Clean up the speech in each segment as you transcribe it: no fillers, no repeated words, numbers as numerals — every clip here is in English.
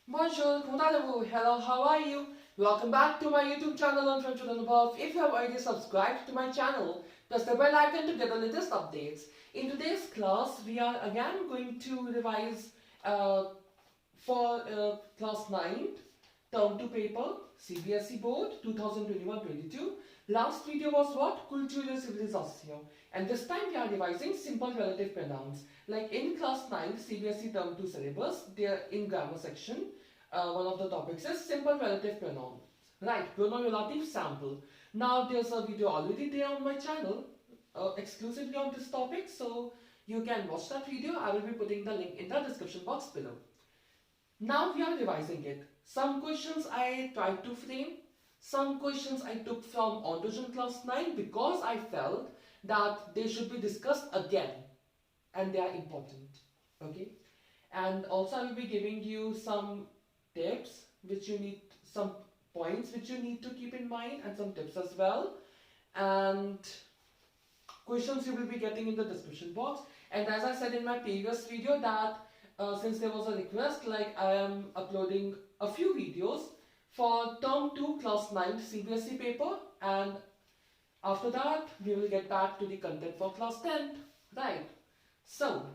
Bonjour, comment allez-vous? Hello, how are you? Welcome back to my YouTube channel on French with Anubhav. If you have already subscribed to my channel, press the bell icon to get the latest updates. In today's class, we are again going to revise for class 9, term 2 paper, CBSE board 2021-22. Last video was what? Culture et civilisation. And this time we are revising simple relative pronouns. Like in class 9 CBSE term 2 syllabus, there in grammar section, one of the topics is simple relative pronouns. Right, pronoun relative sample. Now there's a video already there on my channel exclusively on this topic, so you can watch that video. I will be putting the link in the description box below. Now we are revising it. Some questions I tried to frame, some questions I took from Entre class 9 because I felt that they should be discussed again and they are important. Okay, and also I will be giving you some tips which you need, some points which you need to keep in mind, and some tips as well, and questions you will be getting in the description box. And as I said in my previous video that since there was a request, like I am uploading a few videos for term 2 class 9 CBSE paper, and after that we will get back to the content for class 10, right? So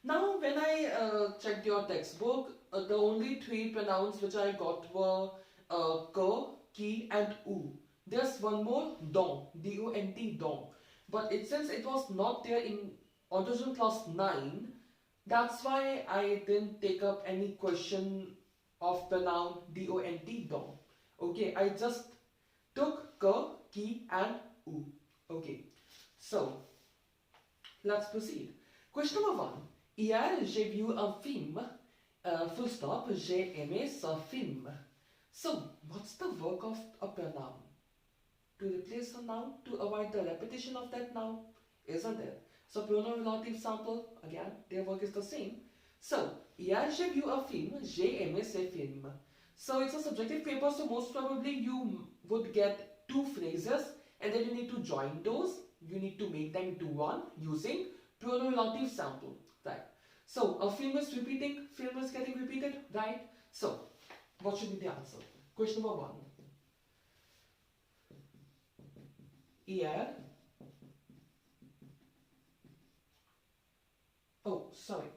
now when I checked your textbook, the only 3 pronouns which I got were que, qui and ou. There's one more, don, D-O-N-T, don. But since it was not there in Autism class 9, that's why I didn't take up any question of pronoun D-O-N-T, don. Okay, I just took que, qui and ou. Okay, so let's proceed. Question number 1. Hier, j'ai vu un film. Full stop, j'ai aimé ce film. So, what's the work of a pronoun? To replace a noun, to avoid the repetition of that noun, isn't it? So, pronoun relative sample, again, their work is the same. So, hier, j'ai vu un film, j'ai aimé ce film. So, it's a subjective paper, so most probably you would get 2 phrases and then you need to join those. You need to make them into one using pronoun relative sample, right? So, a film is repeating, film is getting repeated, right? So, what should be the answer? Question number 1. Hier. Oh, sorry.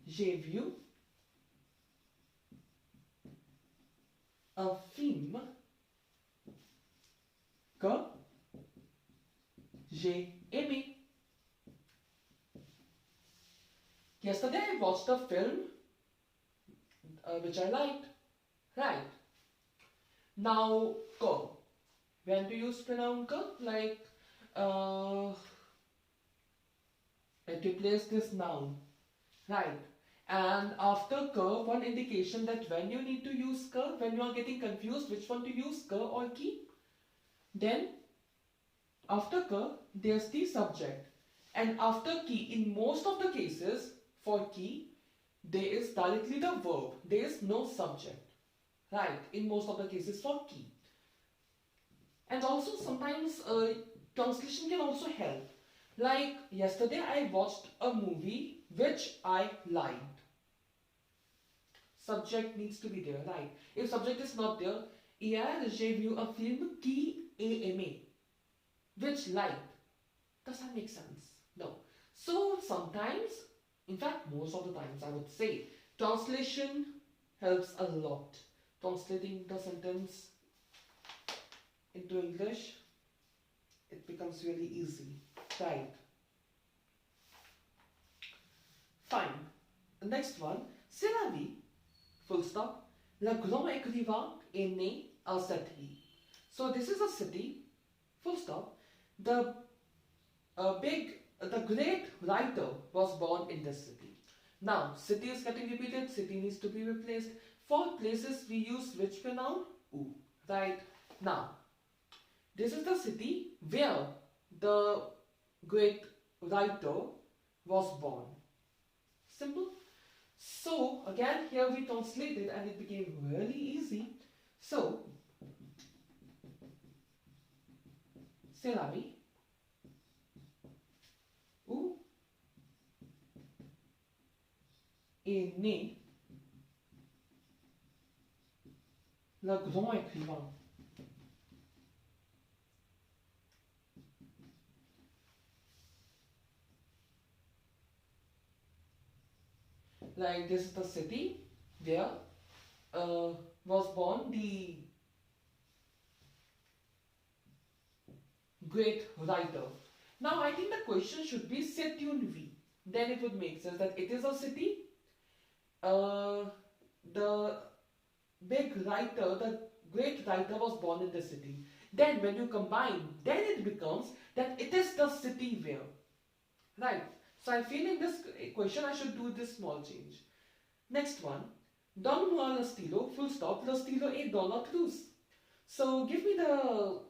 J'ai vu un film que j'ai aimé. Yesterday I watched a film which I liked. Right. Now, que. When to use pronoun que? Like, it replaces this noun. Right. And after que, one indication that when you need to use que, when you are getting confused which one to use, que or qui, then after que, there's the subject. And after qui, in most of the cases, for qui, there is directly the verb. There is no subject. Right. In most of the cases for qui. And also sometimes translation can also help. Like yesterday I watched a movie which I liked. Subject needs to be there, right? If subject is not there, hier j'ai vu un film qui ai aimé. Which liked. Does that make sense? No. So sometimes, in fact most of the times I would say, translation helps a lot. Translating the sentence into English, it becomes really easy, right? Fine. The next one, c'est la vie, full stop. Le grand écrivain est né à cette ville. So this is a city, full stop. The great writer was born in this city. Now, city is getting repeated, city needs to be replaced. For places we use which pronoun? Ou, right? Now, this is the city where the great writer was born. Simple. So, again, here we translated and it became really easy. So, c'est la vie. Où est né le grand écrivain. Like this is the city where was born the great writer. Now I think the question should be c'est une ville. Then it would make sense that it is a city. The big writer, the great writer was born in the city. Then when you combine, then it becomes that it is the city where. Right. So I feel in this question I should do this small change. Next one. Donne-moi le stylo, full stop, le stylo est dans la trousse. So give me the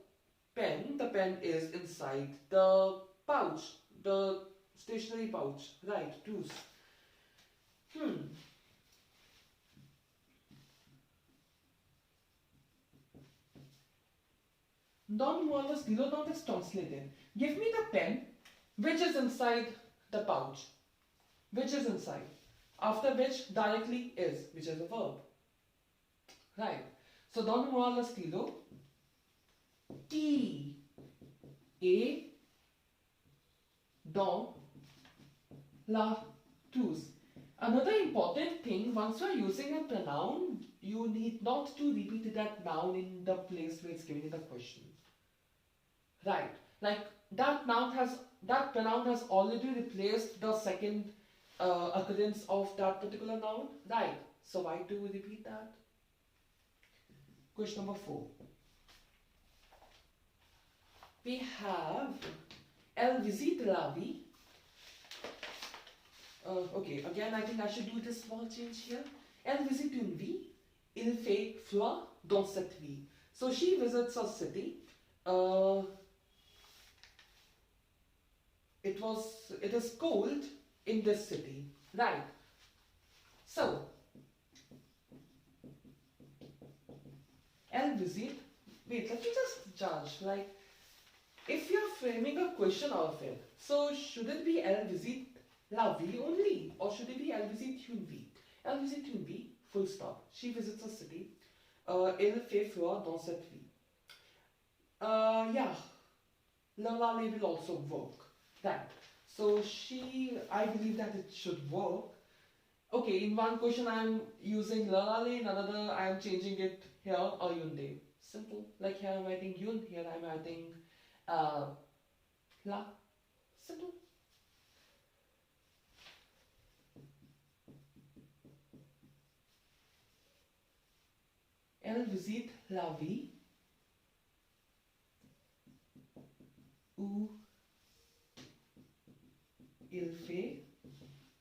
pen. The pen is inside the pouch, the stationery pouch. Right, trousse. Donne-moi le stylo, now let's translate it. Give me the pen which is inside the pouch. Which is inside. After which directly is, which is a verb. Right. So donne-moi le stylo. Qui est dans la trousse. Another important thing, once you are using a pronoun, you need not to repeat that noun in the place where it's given in the question. Right. Like that pronoun has already replaced the second occurrence of that particular noun. Right. So why do we repeat that? Question number 4. We have Elle visite la ville. Okay, again I think I should do this small change here. Elle visite une ville. Il fait froid dans cette ville. So she visits a city. It is cold in this city. Right. So Elle visite. Wait, let me just judge. Like, if you're framing a question out of it, so should it be Elle visite la ville only, or should it be Elle visite une ville? Elle visite une ville, full stop. She visits a city. Il fait froid dans cette ville. Yeah, la will also work. That. So I believe that it should work. Okay, in one question I am using la, in another I am changing it here, ayunde. Simple. Like here I am writing yun, here I am writing la. Simple. Elle visite la ville où il fait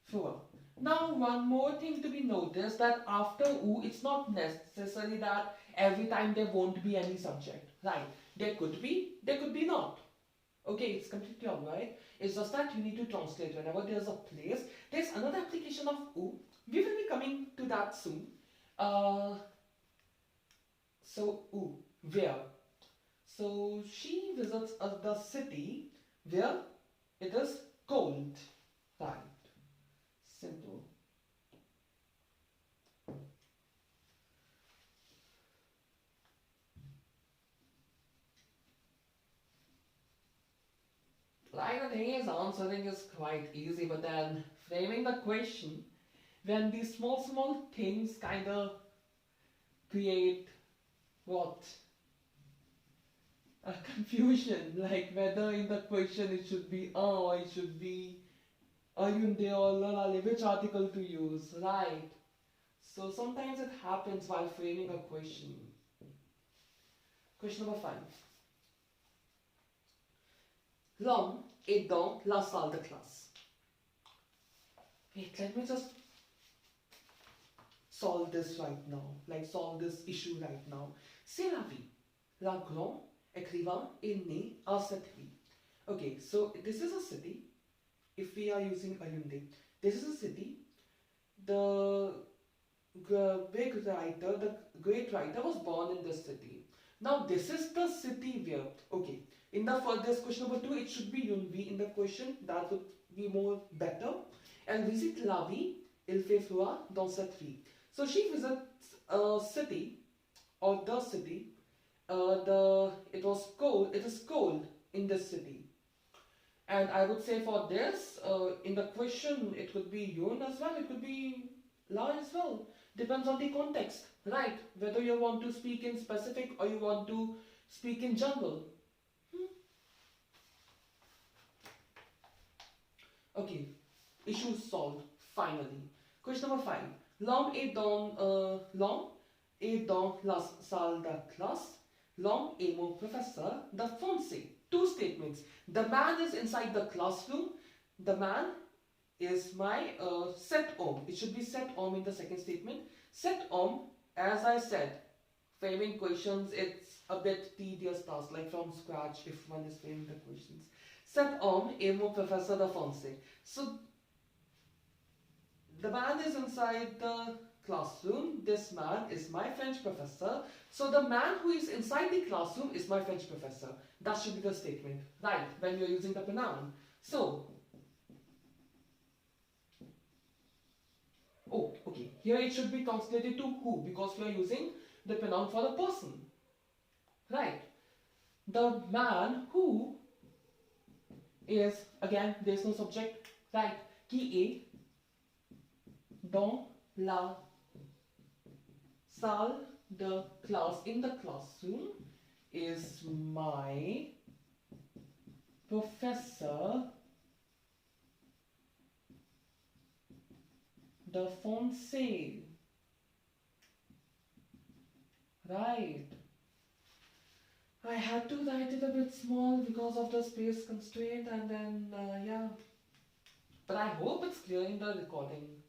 froid. Now one more thing to be noticed, that after où it's not necessary that every time there won't be any subject. Right. There could be not. Okay, it's completely alright. It's just that you need to translate whenever there's a place. There's another application of où. We will be coming to that soon. So où, where? So she visits the city where it is cold. Right. Simple. Like the thing is, answering is quite easy, but then framing the question, when these small things kind of create what? A confusion, like whether in the question it should be or it should be ayunde or lalale, which article to use, right? So sometimes it happens while framing a question. Question number 5. L'homme est dans la salle de classe. Wait, let me just solve this right now, like solve this issue right now. C'est la vie. Le grand écrivain est né à cette ville. Okay, so this is a city. If we are using ayunde, this is a city. The big writer, the great writer was born in this city. Now this is the city where, okay, in the this question number 2, it should be une vie in the question. That would be more better. Elle visite la ville. Il fait froid dans cette ville. So she visits a city or the city. It is cold in this city. And I would say for this, in the question, it could be yun as well, it could be la as well. Depends on the context, right? Whether you want to speak in specific or you want to speak in general. Okay, issue solved, finally. Question number 5. L'homme est dans la salle de classe. L'homme est mon professeur de français. 2 statements. The man is inside the classroom. The man is my cet homme. It should be cet homme in the second statement. Cet homme, as I said, framing questions, it's a bit tedious task, like from scratch if one is framing the questions. Cet homme est mon professeur de français. So, the man is inside the classroom. This man is my French professor. So the man who is inside the classroom is my French professor. That should be the statement, right, when you're using the pronoun. So, oh, okay, here it should be translated to who, because we are using the pronoun for the person, right? The man who is, again, there is no subject, right, qui est dans la salle de classe, in the classroom, is my professor de français. Right. I had to write it a bit small because of the space constraint, and then yeah. But I hope it's clear in the recording.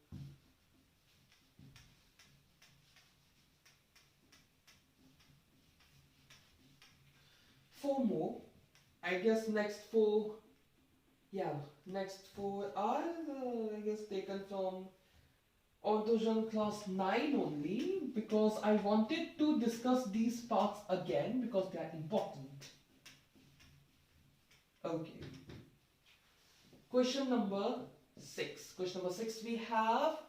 Four more. I guess next four are I guess taken from Entre Jeunes class 9 only, because I wanted to discuss these parts again because they are important. Okay. Question number 6. Question number 6 we have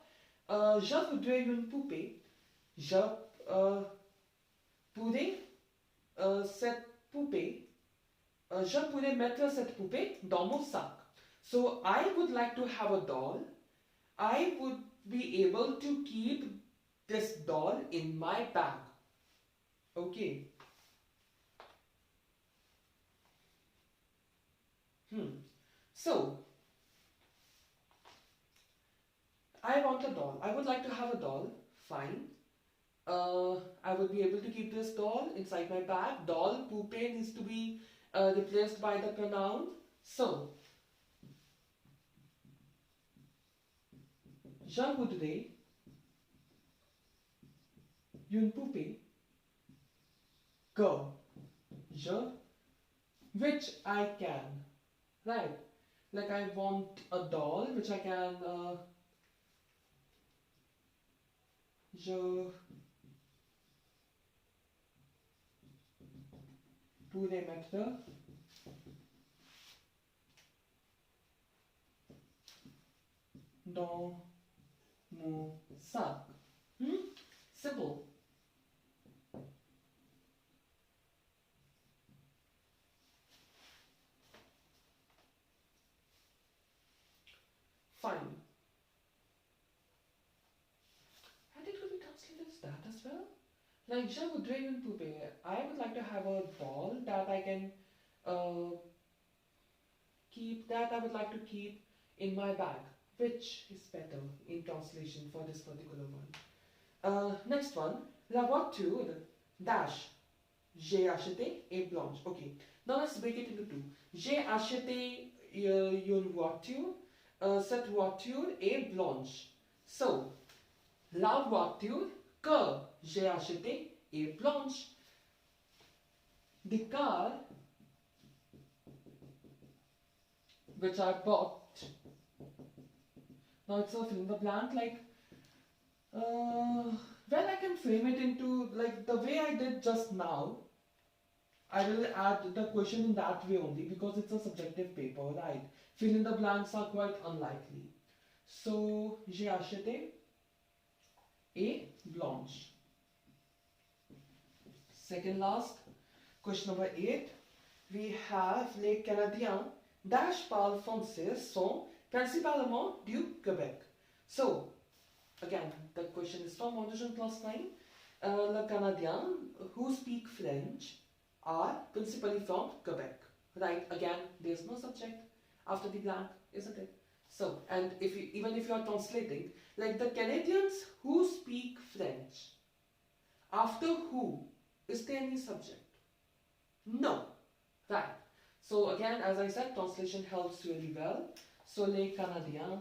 je voudrais une poupée. Je pourrais cette poupée. Je pourrais mettre cette poupée dans mon sac. So I would like to have a doll. I would be able to keep this doll in my bag. Okay. So, I want a doll. I would like to have a doll. Fine. I would be able to keep this doll inside my bag. Doll, poupée needs to be replaced by the pronoun. So, je voudrais une poupée que which I can, right? Like I want a doll which I can, je pourrais mettre dans mon sac. Simple. Fine. And it could be translated as that as well. Like, je voudrais une poupée. I would like to have a doll that I can keep, that I would like to keep in my bag. Which is better in translation for this particular one? Next one. La voiture dash. J'ai acheté et blanche. Okay. Now let's break it into two. J'ai acheté une voiture. Cette voiture est blanche. So, la voiture que j'ai achetée est blanche. The car which I bought. Now it's a fill in the blank, like, well, I can frame it into, like, the way I did just now. I will add the question in that way only because it's a subjective paper, right? Fill in the blanks are quite unlikely. So, j'ai acheté a blanche. Second last, question number 8. We have les Canadiens dash parlent français sont principalement du Québec. So, again, the question is from audition class 9. Les Canadiens who speak French are principally from Quebec. Right, again, there's no subject after the blank, isn't it? So, and even if you are translating, like the Canadians who speak French, after who, is there any subject? No. Right. So again, as I said, translation helps really well. So, les Canadiens.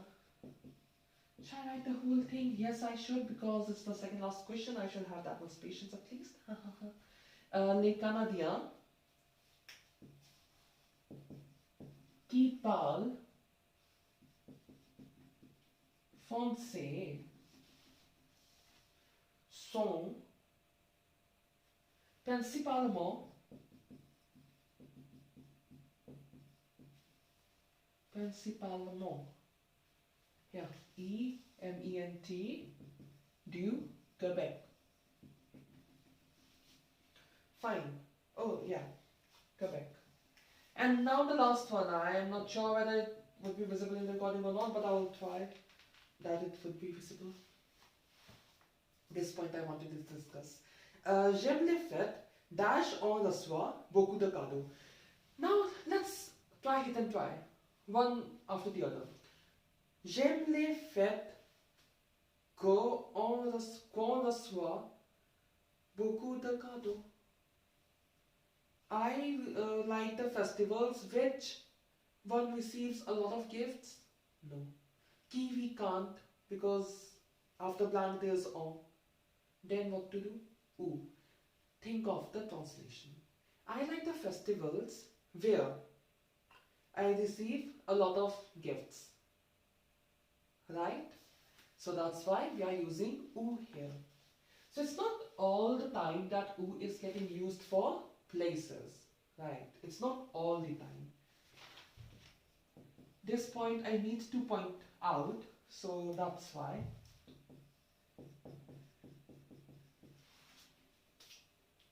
Should I write the whole thing? Yes, I should, because it's the second last question. I should have that much patience at least. Les Canadiens qui parlent français sont principalement yeah, E-M-E-N-T du Québec. Fine. Oh yeah, Quebec. And now the last one. I am not sure whether it would be visible in the recording or not, but I will try that it would be visible. This point I wanted to discuss. J'aime les fêtes, dash on reçoit beaucoup de cadeaux. Now let's try hit and try, one after the other. J'aime les fêtes qu'on reçoit beaucoup de cadeaux. I like the festivals which one receives a lot of gifts. No. Kiwi can't, because after blank there's on. Then what to do? Ooh. Think of the translation. I like the festivals where I receive a lot of gifts. Right? So that's why we are using oo here. So it's not all the time that oo is getting used for places. Right? It's not all the time. This point I need to point out, so that's why.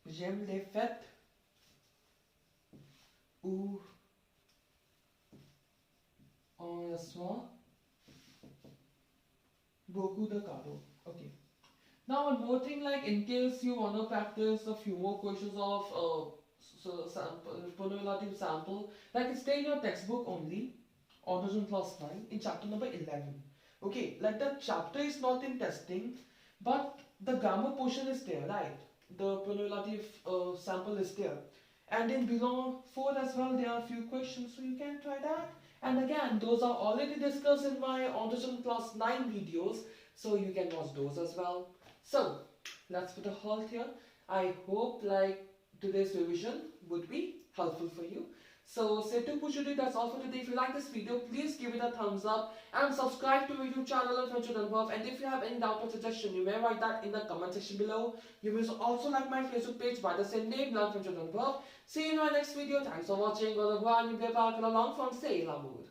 J'aime les fêtes où on reçoit beaucoup de cadeaux. Okay. Now one more thing, like in case you want to practice a few more questions of relative sample, like it's there in your textbook only, audition class 9 in chapter number 11. Okay, like the chapter is not in testing, but the grammar portion is there, right? The relative sample is there. And in below 4 as well, there are a few questions, so you can try that. And again, those are already discussed in my audition class 9 videos, so you can watch those as well. So, let's put a halt here. I hope like today's revision would be helpful for you. So, that's all for today. If you like this video, please give it a thumbs up and subscribe to my YouTube channel Anubhav. And if you have any doubt or suggestion, you may write that in the comment section below. You may also like my Facebook page by the same name, Anubhav. See you in my next video. Thanks for watching. Au revoir, n'oubliez pas que la langue française est l'amour.